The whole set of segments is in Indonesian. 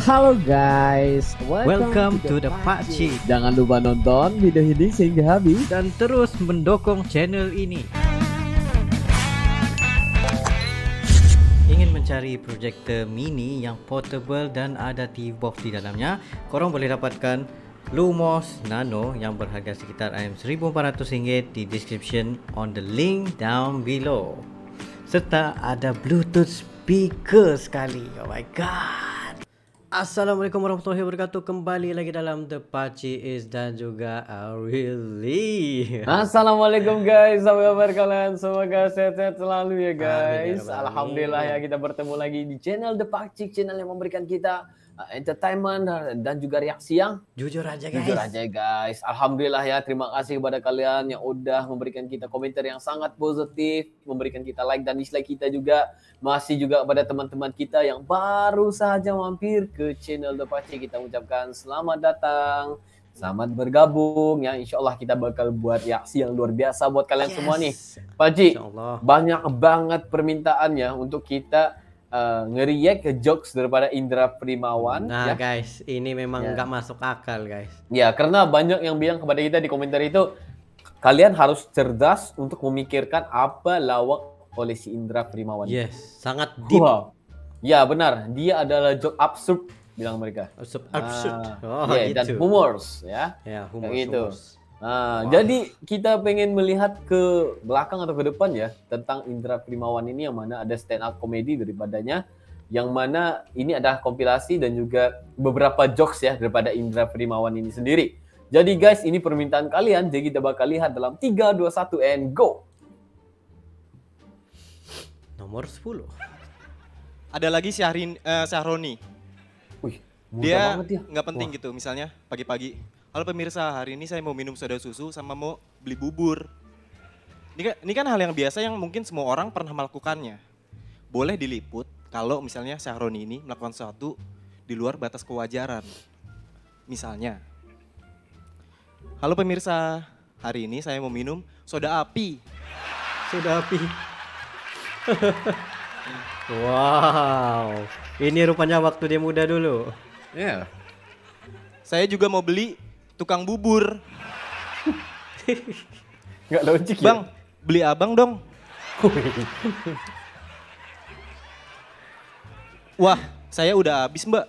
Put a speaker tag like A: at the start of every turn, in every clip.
A: Halo guys,
B: Welcome to the Pakcik.
A: Jangan lupa nonton video ini sehingga habis
B: Dan terus mendukung channel ini. Ingin mencari projector mini yang portable dan ada TV box di dalamnya? Korang boleh dapatkan Lumos Nano yang berharga sekitar RM1,400 di description on the link down below. Serta ada Bluetooth speaker sekali. Oh my god. Assalamualaikum warahmatullahi wabarakatuh. Kembali lagi dalam The Pakcik Is dan juga Aurelie.
C: Assalamualaikum guys, apa kabar kalian? Semoga sehat-sehat selalu ya guys.
B: Amin.
C: Alhamdulillah ya, kita bertemu lagi di channel The Pakcik, channel yang memberikan kita entertainment dan juga reaksi yang
B: Jujur aja guys.
C: Alhamdulillah ya, terima kasih kepada kalian yang udah memberikan kita komentar yang sangat positif, memberikan kita like dan dislike kita juga. Masih juga kepada teman-teman kita yang baru saja mampir ke channel The Pakcik, kita ucapkan selamat datang, selamat bergabung ya. Insya Allah kita bakal buat reaksi yang luar biasa buat kalian semua nih. Pakcik, banyak banget permintaannya untuk kita nge-react ke jokes daripada Indra Primawan.
B: Nah
C: ya.
B: guys, ini memang nggak masuk akal guys.
C: Ya, karena banyak yang bilang kepada kita di komentar itu, kalian harus cerdas untuk memikirkan apa lawak oleh si Indra Primawan.
B: Yes, sangat deep.
C: Wow. Ya benar, dia adalah joke absurd bilang mereka.
B: Absurd.
C: Ya, dan
B: gitu.
C: humors ya.
B: Ya, humor.
C: Gitu. Jadi kita pengen melihat ke belakang atau ke depan ya tentang Indra Primawan ini, yang mana ada stand up komedi daripadanya, yang mana ini adalah kompilasi dan juga beberapa jokes ya daripada Indra Primawan ini sendiri. Jadi guys, ini permintaan kalian, jadi kita bakal lihat dalam 3, 2, 1 and go.
B: Nomor 10.
D: Ada lagi Syahroni.
C: Wih,
D: Dia nggak penting gitu, misalnya pagi-pagi. Halo pemirsa, hari ini saya mau minum soda susu sama mau beli bubur. Ini kan hal yang biasa yang mungkin semua orang pernah melakukannya. Boleh diliput kalau misalnya Syahroni ini melakukan sesuatu di luar batas kewajaran. Misalnya, halo pemirsa, hari ini saya mau minum soda api.
B: Soda api. Wow, ini rupanya waktu dia muda dulu.
D: Ya. Saya juga mau beli tukang bubur.
C: Nggak logik ya?
D: Bang, beli abang dong. Wah, saya udah habis mbak.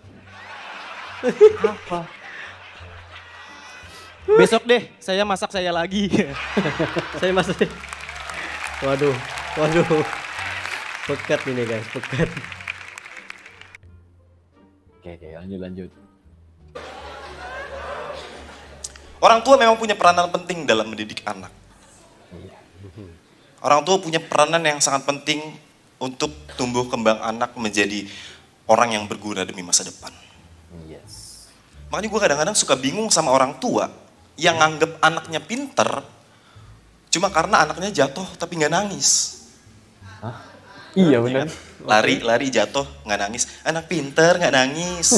C: Apa?
D: Besok deh, saya masak saya lagi.
B: Saya masih. Waduh. Pekat ini guys, pekat.
C: Oke, lanjut.
E: Orang tua memang punya peranan penting dalam mendidik anak. Orang tua punya peranan yang sangat penting untuk tumbuh kembang anak menjadi orang yang berguna demi masa depan.
C: Yes.
E: Makanya gue kadang-kadang suka bingung sama orang tua yang nganggep anaknya pinter cuma karena anaknya jatuh tapi nggak nangis.
C: Hah? Iya benar.
E: Lari jatuh nggak nangis. Anak pinter nggak nangis.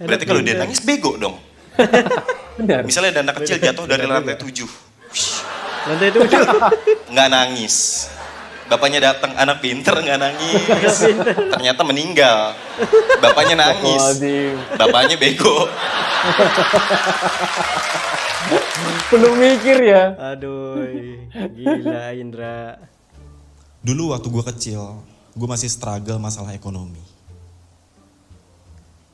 E: Berarti kalau dia nangis bego dong.
C: Benar.
E: Misalnya ada anak kecil jatuh dari lantai 7.
B: Lantai 7.
E: Nggak nangis. Bapaknya datang, anak pinter nggak nangis. Ternyata meninggal. Bapaknya nangis. Bapaknya bego.
C: Belum mikir ya.
B: Aduh, gila Indra.
F: Dulu waktu gue kecil, gue masih struggle masalah ekonomi.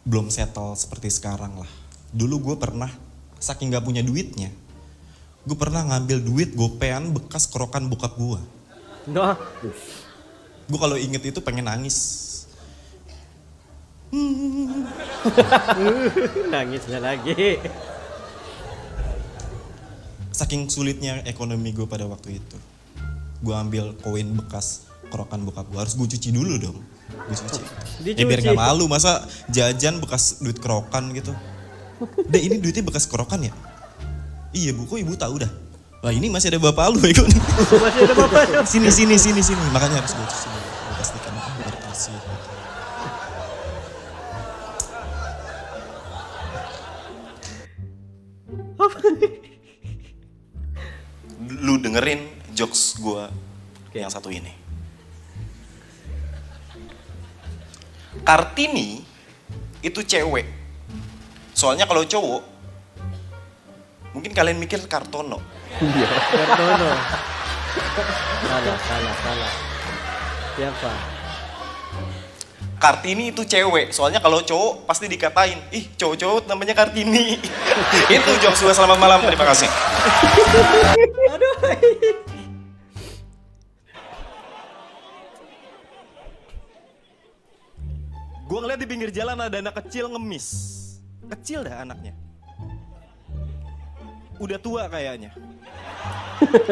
F: Belum settle seperti sekarang lah. Dulu gue pernah, saking gak punya duitnya, gue pernah ngambil duit gopean bekas kerokan bokap gue.
B: Nah.
F: Gue kalau inget itu pengen nangis.
B: Nangisnya lagi.
F: Saking sulitnya ekonomi gue pada waktu itu. Gue ambil koin bekas kerokan bokap gue, harus gue cuci dulu dong. Gue cuci. Ya biar gak malu, masa jajan bekas duit kerokan gitu. Deh ini duitnya bekas kerokan ya? Iya bu, kok ibu tahu dah? Wah ini masih ada bapak lu ya kok nih.
B: Masih ada bapak.
F: Sini. Makanya harus gue cuci dulu. Gue pastikan bersih.
E: Lu dengerin jokes gue yang satu ini. Kartini itu cewek. Soalnya kalau cowok, mungkin kalian mikir Kartono.
B: Kartono. Salah. Siapa?
E: Kartini itu cewek, soalnya kalau cowok pasti dikatain, ih cowok-cowok namanya Kartini. Itu Joshua, selamat malam, terima kasih.
B: Aduh.
D: Gue ngeliat di pinggir jalan ada anak kecil ngemis. Kecil dah anaknya. Udah tua kayaknya.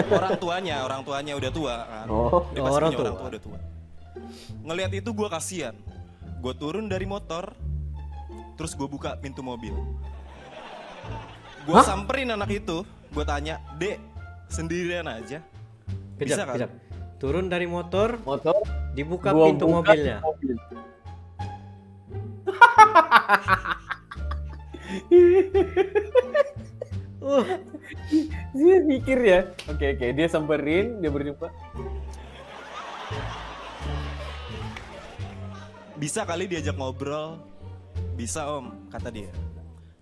D: Orang tuanya udah tua kan. Dia pasti
B: orang
D: punya
B: tua.
D: orang tua udah tua. Ngeliat itu gue kasihan. Gue turun dari motor, terus gue buka pintu mobil. Gue samperin anak itu, gue tanya, Dek, sendirian aja? Bisa kan?
B: Kejap. Turun dari motor, dibuka
C: Gua
B: pintu
C: buka
B: mobilnya.
C: mobil. Dia mikir ya. Oke, dia samperin, dia berjumpa.
D: Bisa kali diajak ngobrol. Bisa om, kata dia.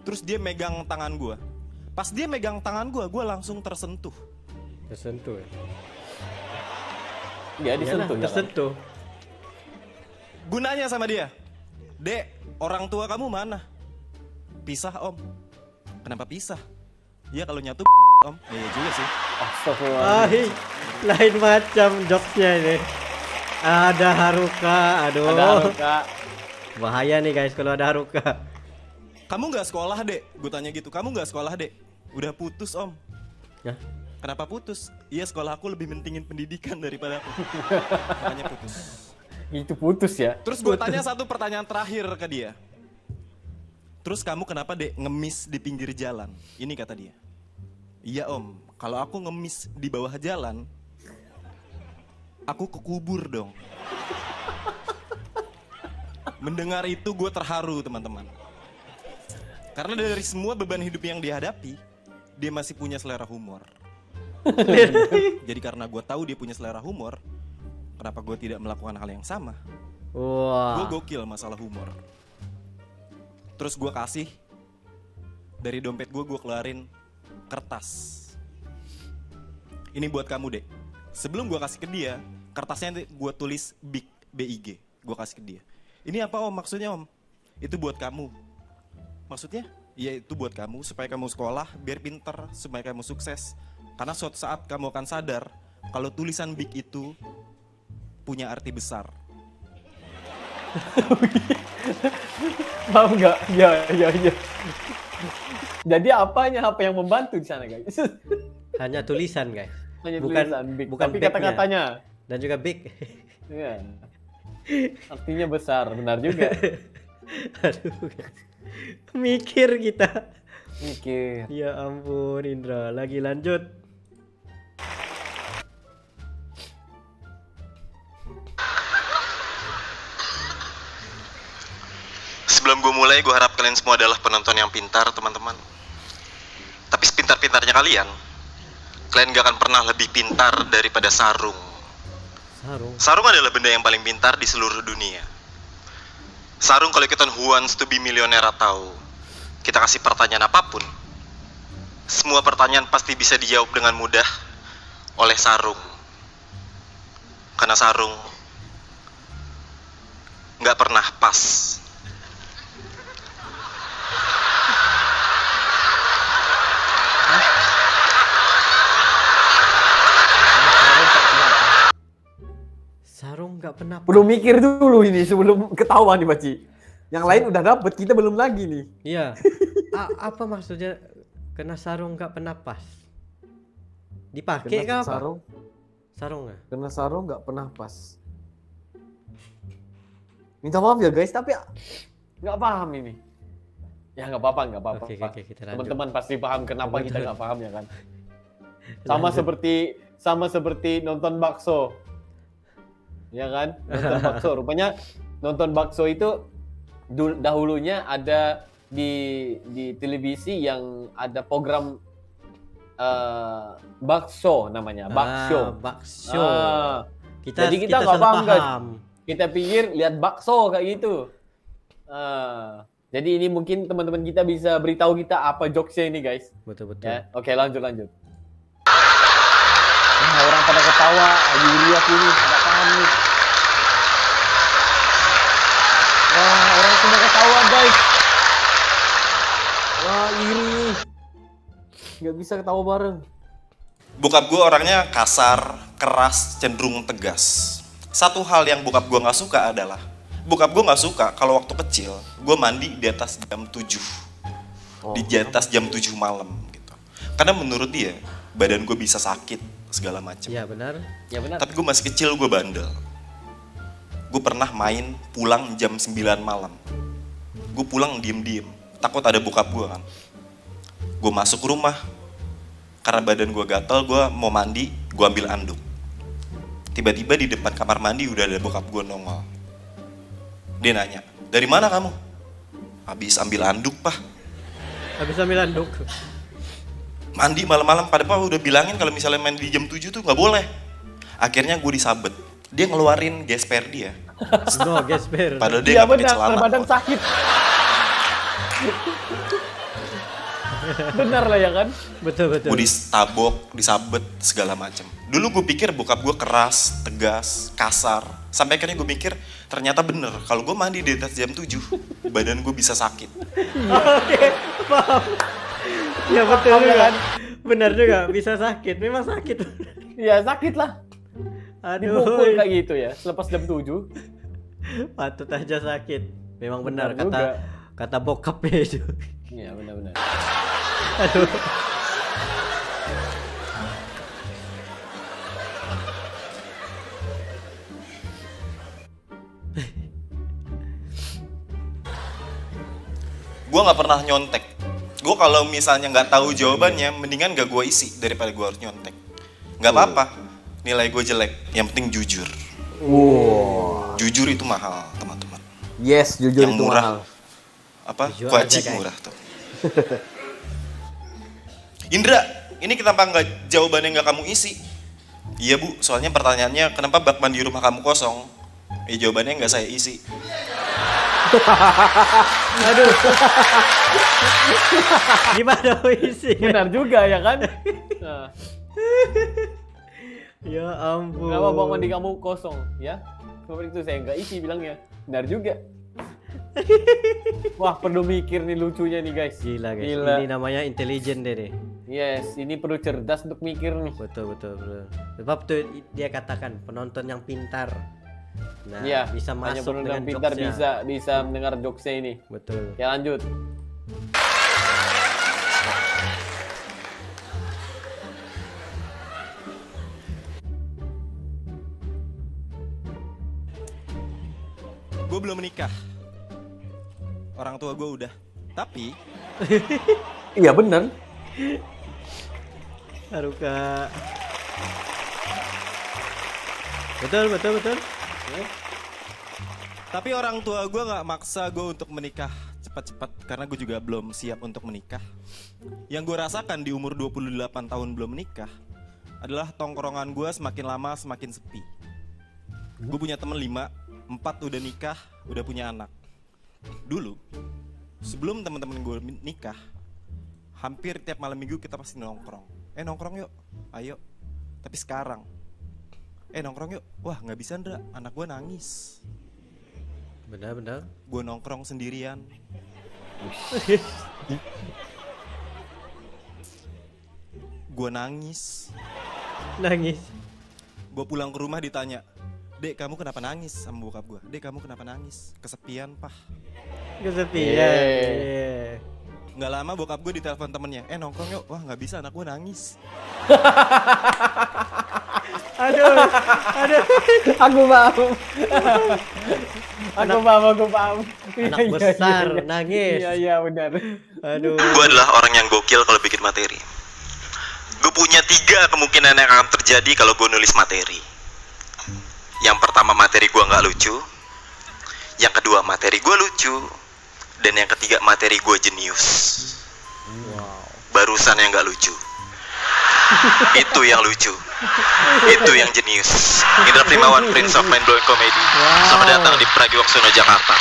D: Terus dia megang tangan gue. Pas dia megang tangan gue langsung tersentuh.
B: Tersentuh ya?
C: Dia disentuh.
B: Iyalah, tersentuh.
D: Gunanya sama dia, Dek, orang tua kamu mana? Pisah om. Kenapa pisah? Ya kalau nyatu om. Iya juga sih.
C: Astagfirullah.
B: Lain macam jokesnya ini. Ada Haruka, aduh.
C: Ada Haruka.
B: Bahaya nih guys kalau ada Haruka.
D: Kamu nggak sekolah dek? Gue tanya gitu. Kamu nggak sekolah dek? Udah putus om.
B: Ya?
D: Kenapa putus? Iya sekolah aku lebih mentingin pendidikan daripada aku. Makanya putus.
C: Itu putus ya.
D: Terus gue tanya satu pertanyaan terakhir ke dia. Terus kamu kenapa dek ngemis di pinggir jalan? Ini kata dia. Iya om, kalau aku ngemis di bawah jalan, aku kekubur dong. Mendengar itu gue terharu teman-teman. Karena dari semua beban hidup yang dihadapi, dia masih punya selera humor. Jadi karena gue tahu dia punya selera humor, kenapa gue tidak melakukan hal yang sama?
B: Wah.
D: Gue gokil masalah humor. Terus gue kasih, dari dompet gue keluarin kertas. Ini buat kamu dek. Sebelum gue kasih ke dia, kertasnya gue tulis big BIG. Gue kasih ke dia. Ini apa om? Maksudnya om? Itu buat kamu. Maksudnya? Ya itu buat kamu supaya kamu sekolah biar pinter, supaya kamu sukses. Karena suatu saat kamu akan sadar kalau tulisan big itu punya arti besar.
C: Paham nggak? Ya. Jadi apa yang membantu di sana guys?
B: Hanya tulisan guys.
C: Hanya
B: Bukan-
C: tulisan big.
B: bukan
C: Tapi
B: backnya.
C: kata-katanya.
B: Dan juga big.
C: Iya. Artinya besar, benar juga.
B: Aduh guys. Mikir kita.
C: Mikir.
B: Ya ampun Indra, lagi lanjut.
E: Sebelum gue mulai, gue harap kalian semua adalah penonton yang pintar, teman-teman. Tapi sepintar-pintarnya kalian gak akan pernah lebih pintar daripada Sarung. Sarung adalah benda yang paling pintar di seluruh dunia. Sarung kalau ikutan Who Wants to be Millionaire atau kita kasih pertanyaan apapun, semua pertanyaan pasti bisa dijawab dengan mudah oleh Sarung. Karena Sarung nggak pernah pas.
B: Sarung nggak pernah.
C: Perlu mikir dulu ini sebelum ketahuan nih Baci. Yang lain udah dapet, kita belum lagi nih.
B: Iya. Apa maksudnya kena sarung nggak pernah pas? Dipakai
C: Kena
B: kah apa?
C: sarung,
B: Sarungnya.
C: kena sarung nggak pernah pas. Minta maaf ya guys, tapi nggak paham ini. Ya nggak apa-apa.
B: Oke, kita lanjut.
C: Teman-teman pasti paham kenapa kita nggak paham ya kan.
B: Lanjut.
C: Sama seperti nonton bakso. Ya kan? Nonton bakso. Rupanya nonton bakso itu dahulunya ada di televisi yang ada program bakso namanya, bakso.
B: Bakso.
C: Jadi kita nggak
B: salah
C: paham, guys.
B: paham.
C: Kita pikir lihat bakso kayak gitu. Jadi ini mungkin teman-teman kita bisa beritahu kita apa jokesnya ini guys.
B: Betul.
C: Ya, oke lanjut. Orang pada ketawa, Yuri aku ini nggak paham nih. Wah, orang semua ketawa guys. Wah, iri. Nggak bisa ketawa bareng.
F: Bokap gue orangnya kasar, keras, cenderung tegas. Satu hal yang bokap gue nggak suka adalah bokap gue nggak suka kalau waktu kecil gue mandi di atas jam 7. Di atas jam 7 malam gitu. Karena menurut dia badan gue bisa sakit segala macam.
B: Ya benar.
F: Tapi gue masih kecil, gue bandel. Gue pernah main pulang jam 9 malam. Gue pulang diem-diem, takut ada bokap gue kan. Gue masuk rumah, karena badan gue gatel, gue mau mandi, gue ambil anduk. Tiba-tiba di depan kamar mandi udah ada bokap gue nongol. Dia nanya, dari mana kamu? Habis ambil anduk, Pak.
B: Habis ambil anduk.
F: Mandi malam-malam, padahal udah bilangin kalau misalnya main di jam 7 tuh nggak boleh. Akhirnya gue disabet. Dia ngeluarin gesper dia.
B: No, gesper.
F: Padahal dia nggak pakai
C: benar,
F: celana.
C: badan sakit. Benar lah ya kan?
B: Betul.
F: Gue disabok, disabet, segala macam. Dulu gue pikir bokap gue keras, tegas, kasar. Sampai akhirnya gue mikir, ternyata bener. Kalau gue mandi di atas jam 7, badan gue bisa sakit.
B: Oke, paham. Ya betul juga. Benar juga, bisa sakit. Memang sakit.
C: Ya sakit lah.
B: Aduh.
C: Dipukul kayak gitu ya, selepas jam 7.
B: Patut aja sakit. Memang benar
C: Benar
B: kata bokapnya itu.
C: Iya benar.
B: Aduh.
F: Gue nggak pernah nyontek. Gue kalau misalnya nggak tahu jawabannya, mendingan gak gue isi daripada gue harus nyontek. Nggak apa-apa, nilai gue jelek. Yang penting jujur.
C: Wow.
F: Jujur itu mahal, teman-teman.
C: Yes, jujur
F: Yang
C: itu
F: murah.
C: mahal.
F: Apa?
B: Jujur
F: Kuaci
B: aja, guys.
F: murah tuh. Indra, ini kenapa nggak jawabannya nggak kamu isi? Iya bu, soalnya pertanyaannya kenapa bak mandi rumah kamu kosong? Jawabannya nggak saya isi.
B: Aduh. Gimana isi?
C: Benar juga ya kan? Nah,
B: Ya ampun.
C: kenapa bang mandi kamu kosong ya? Seperti itu saya nggak isi bilangnya. Benar juga. Wah perlu mikir nih lucunya nih guys.
B: Gila guys.
C: Gila.
B: Ini namanya intelijen deh.
C: Yes, ini perlu cerdas untuk mikir nih.
B: Betul. Sebab tuh dia katakan penonton yang pintar. Nah,
C: Iya,
B: bisa
C: hanya
B: masuk
C: penonton
B: dengan
C: pintar
B: jokesnya.
C: bisa mendengar jokesnya ini.
B: Betul.
C: Ya lanjut.
F: Gue belum menikah. Orang tua gue udah. Tapi
C: Iya benar.
B: Haruka. Betul.
F: Tapi orang tua gue nggak maksa gue untuk menikah cepat-cepat karena gue juga belum siap untuk menikah. Yang gue rasakan di umur 28 tahun belum menikah adalah tongkrongan gue semakin lama semakin sepi. Gue punya temen 5, 4 udah nikah, udah punya anak. Dulu, sebelum teman-teman gue nikah, hampir tiap malam minggu kita pasti nongkrong. Nongkrong yuk, ayo. Tapi sekarang, nongkrong yuk. Wah nggak bisa Ndra, anak gue nangis.
B: Benar.
F: Gue nongkrong sendirian. Gue nangis. Gue pulang ke rumah ditanya, Dek kamu kenapa nangis sama bokap gue? Dek kamu kenapa nangis? Kesepian pah.
B: Kesepian. Iya.
F: Nggak lama bokap gue ditelepon temennya, nongkrong yuk. Wah nggak bisa, anak gue nangis.
B: Aduh.
C: Aku paham. Aku paham.
B: Anak besar nangis.
C: Iya benar.
B: Aduh.
E: Gue adalah orang yang gokil kalau bikin materi. Gue punya 3 kemungkinan yang akan terjadi kalau gue nulis materi. Yang pertama materi gue nggak lucu. Yang kedua materi gue lucu. Dan yang ketiga materi gue jenius. Barusan yang nggak lucu. Itu yang lucu. Itu yang jenius. Indra Primawan, Prince of Mind Blowing Comedy. Selamat datang di Pragiwaksono, Jakarta.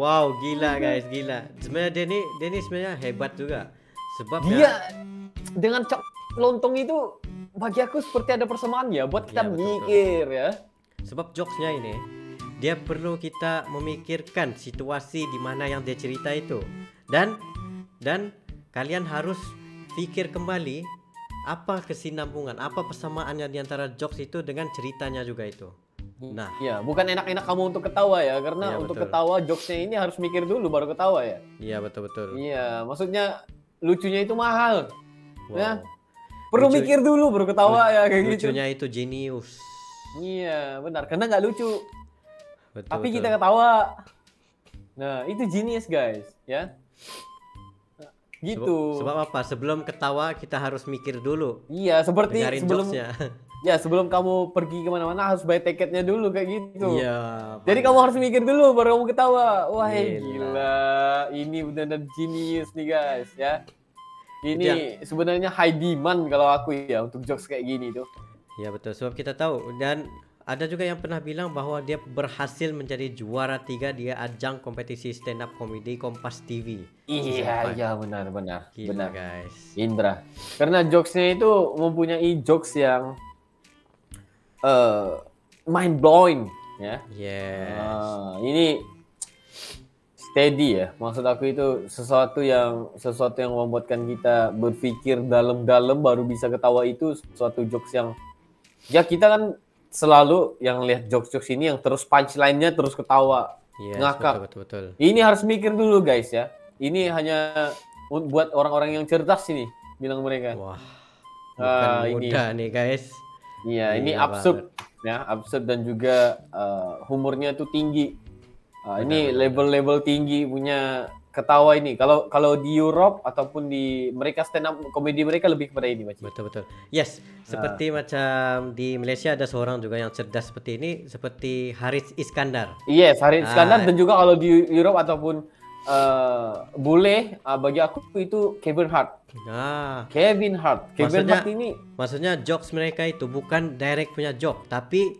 B: Wow, gila guys, gila. Sebenarnya dia ni sebenarnya hebat juga. Sebab
C: Dia dengan cak lontong itu bagi aku seperti ada persamaan ya buat kita
B: Ya, betul,
C: mikir ya.
B: sebab jokesnya ini dia perlu kita memikirkan situasi di mana yang dia cerita itu. Dan kalian harus pikir kembali apa kesinambungan, apa persamaannya di antara jokes itu dengan ceritanya juga itu. Nah,
C: Ya, bukan enak-enak kamu untuk ketawa ya, karena
B: Iya,
C: untuk
B: betul.
C: ketawa jokesnya ini harus mikir dulu baru ketawa ya.
B: iya betul-betul.
C: Iya, maksudnya lucunya itu mahal.
B: Wow.
C: Ya. Perlu
B: Lucu-
C: mikir dulu baru ketawa ya kayak gitu.
B: Lucunya itu jenius.
C: Iya, benar. Karena nggak lucu,
B: Betul,
C: tapi
B: betul.
C: kita ketawa. Nah, itu genius guys, ya. Gitu.
B: Sebab apa? Sebelum ketawa kita harus mikir dulu.
C: Iya, seperti
B: Dengarin
C: sebelum
B: jokesnya.
C: ya sebelum kamu pergi kemana-mana harus bayar tiketnya dulu kayak gitu.
B: Iya.
C: Jadi kamu harus mikir dulu baru kamu ketawa. Wah,
B: Gila.
C: gila. Ini benar-benar genius nih guys, ya.
B: Itu
C: Ini sebenarnya high demand kalau aku ya untuk jokes kayak gini tuh.
B: Ya betul. Sebab kita tahu dan ada juga yang pernah bilang bahwa dia berhasil menjadi juara 3 di ajang kompetisi stand up comedy Kompas TV.
C: Iya,
B: Season 5.
C: iya benar.
B: Gila
C: Benar.
B: guys.
C: Indra. Karena jokesnya itu mempunyai jokes yang mind blowing ya.
B: Yes.
C: Ini steady ya. Maksud aku itu sesuatu yang membuatkan kita berpikir dalam-dalam baru bisa ketawa itu suatu jokes yang ya kita kan selalu yang lihat jokes-jokes ini yang terus punchline-nya terus ketawa.
B: Yes,
C: ngakak.
B: betul.
C: Ini harus mikir dulu guys ya. Ini hanya buat orang-orang yang cerdas ini bilang mereka.
B: Wah. Bukan
C: ini.
B: mudah nih guys.
C: Iya, ini
B: Gila
C: absurd ya, absurd dan juga humornya tuh tinggi. Ini level-level tinggi punya ketawa ini. Kalau di Europe ataupun di mereka stand up komedi mereka lebih kepada ini, Maci.
B: Betul. Yes, seperti macam di Malaysia ada seorang juga yang cerdas seperti ini, seperti Haris Iskandar.
C: Yes, Haris Iskandar dan juga kalau di Europe ataupun bule bagi aku itu Kevin Hart. Kevin Hart ini
B: Maksudnya jokes mereka itu bukan direct punya joke, tapi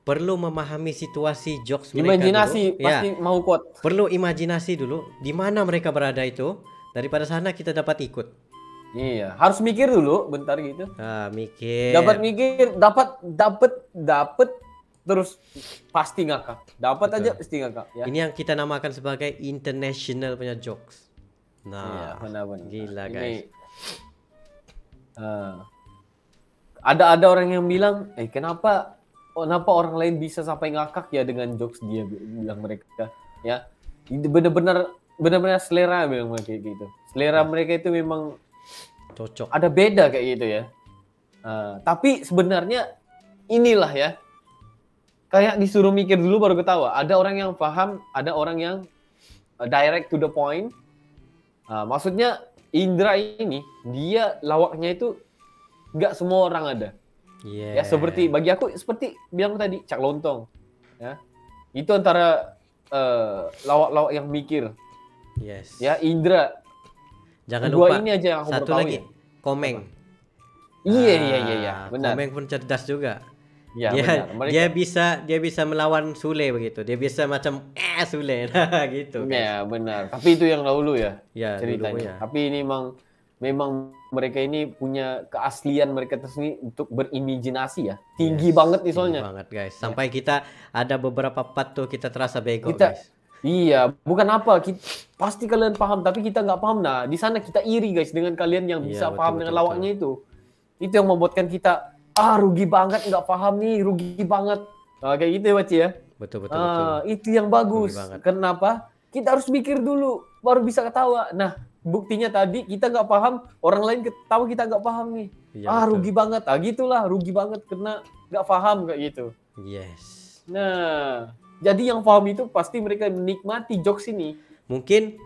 B: perlu memahami situasi jokes mereka
C: imajinasi
B: dulu.
C: pasti mau quote.
B: Perlu imajinasi dulu di mana mereka berada itu. Daripada sana kita dapat ikut.
C: Iya, harus mikir dulu bentar gitu.
B: Mikir.
C: Dapat terus pasti ngakak. Dapat aja pasti ngakak ya.
B: Ini yang kita namakan sebagai international punya jokes.
C: Iya, benar-benar.
B: Gila
C: Ini,
B: guys.
C: ada orang yang bilang, kenapa orang lain bisa sampai ngakak ya dengan jokes dia bilang mereka ya. Ini benar-benar selera bilang mereka kayak gitu. Selera mereka itu memang
B: Cocok.
C: ada beda kayak gitu ya. Tapi sebenarnya inilah ya. Kayak disuruh mikir dulu baru ketawa. Ada orang yang paham, ada orang yang direct to the point. Maksudnya Indra ini dia lawaknya itu nggak semua orang ada.
B: Yeah.
C: Ya seperti bagi aku seperti bilang tadi Cak Lontong. Ya. Itu antara lawak-lawak yang mikir.
B: Yes.
C: Ya Indra.
B: Jangan
C: Dua
B: lupa
C: ini aja yang aku
B: satu
C: baru tahu
B: lagi
C: ya.
B: Komeng.
C: Iya, benar.
B: Komeng pun cerdas juga.
C: Ya,
B: dia,
C: benar.
B: dia bisa melawan Sule begitu. Dia bisa macam Sule gitu.
C: Ya, benar. Tapi itu yang dahulu ya,
B: Ya,
C: ceritanya.
B: dulu ya.
C: Tapi ini memang mereka ini punya keaslian mereka tersendiri untuk berimajinasi ya. Tinggi banget nih soalnya.
B: Tinggi banget guys. Sampai kita ada beberapa part tuh kita terasa bego
C: Kita
B: guys.
C: Iya, bukan apa. Pasti kalian paham, tapi kita nggak paham. Nah, di sana kita iri guys dengan kalian yang bisa
B: Iya,
C: paham
B: betul,
C: dengan
B: betul,
C: lawaknya itu. Itu yang membuatkan kita rugi banget nggak paham nih, rugi banget. Kayak gitu ya, Baci ya.
B: Betul.
C: Itu yang bagus.
B: Rugi banget.
C: Kenapa? Kita harus mikir dulu, baru bisa ketawa. Nah, buktinya tadi kita nggak paham, orang lain ketawa kita nggak paham nih.
B: Iya, betul.
C: Rugi banget. Gitulah, rugi banget karena nggak paham kayak gitu.
B: Yes.
C: Nah, jadi yang paham itu pasti mereka menikmati jokes ini.
B: Mungkin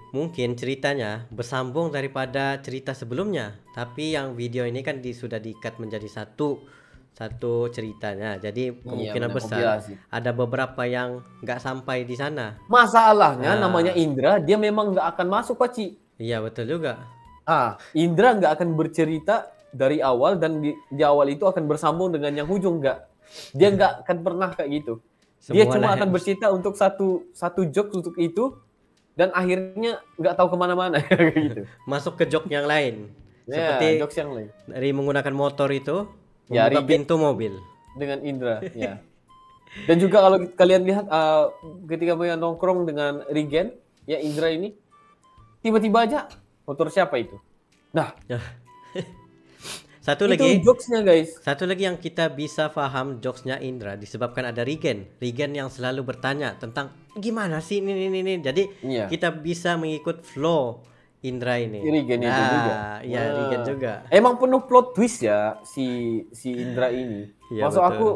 B: ceritanya bersambung daripada cerita sebelumnya, tapi yang video ini kan sudah di-cut menjadi satu ceritanya. Jadi kemungkinan
C: benar,
B: besar
C: kompilasi.
B: ada beberapa yang nggak sampai di sana.
C: Masalahnya namanya Indra, dia memang nggak akan masuk, Paci.
B: Iya betul juga.
C: Indra nggak akan bercerita dari awal dan di awal itu akan bersambung dengan yang ujung, nggak. Dia nggak akan pernah kayak gitu. Dia cuma akan bercerita untuk satu joke untuk itu, dan akhirnya nggak tahu kemana-mana kayak gitu.
B: Masuk ke jok yang lain.
C: Ya,
B: Seperti
C: jokes yang lain
B: dari menggunakan motor itu
C: Ya,
B: membuka
C: Regen.
B: pintu mobil.
C: dengan Indra, ya. Dan juga kalau kalian lihat ketika mereka nongkrong dengan Regen, ya Indra ini, tiba-tiba aja motor siapa itu? Nah,
B: Satu
C: itu
B: lagi,
C: jokesnya guys.
B: satu lagi yang kita bisa paham jokesnya Indra disebabkan ada Regen yang selalu bertanya tentang gimana sih ini. Jadi
C: Iya.
B: kita bisa mengikut flow Indra ini.
C: Regen itu juga.
B: Iya,
C: Nah,
B: Regen juga.
C: Emang penuh plot twist ya si Indra ini.
B: Iya,
C: Maksud
B: betul.
C: aku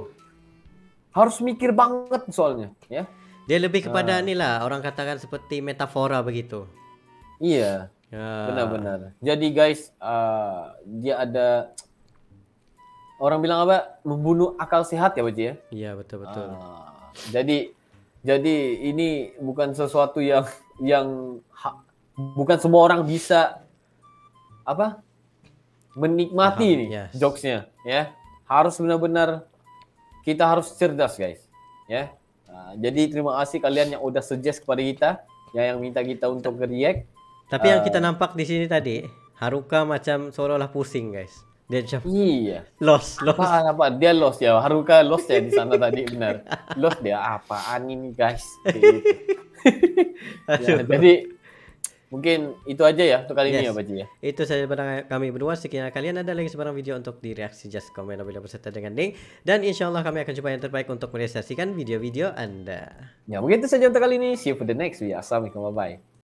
C: harus mikir banget soalnya, ya.
B: Dia lebih kepada inilah orang katakan seperti metafora begitu.
C: Iya,
B: Ya.
C: benar-benar. Jadi guys, dia ada orang bilang apa? Membunuh akal sehat ya, Baji ya.
B: Iya, betul.
C: Jadi ini bukan sesuatu yang bukan semua orang bisa apa menikmati
B: Paham,
C: nih
B: yes.
C: jokesnya, ya. Harus benar-benar kita harus cerdas guys, ya. Jadi terima kasih kalian yang udah suggest kepada kita, yang minta kita untuk react.
B: Tapi yang kita nampak di sini tadi, Haruka macam seolah-olah pusing, guys. Dia macam
C: Iya.
B: lost.
C: Apa? Dia lost ya. Haruka lost ya di sana tadi benar. Lost dia apaan ini guys? Kayak gitu. Ya, jadi mungkin itu aja ya untuk kali ini
B: Yes.
C: ya Baji ya.
B: Itu saja barang kami berdua. Sekiranya kalian ada lagi sebarang video untuk direaksi, just komen apabila berserta dengan link. Dan insya Allah kami akan coba yang terbaik untuk merealisasikan video-video Anda.
C: Ya mungkin itu saja untuk kali ini. See you for the next video. Assalamualaikum, bye bye.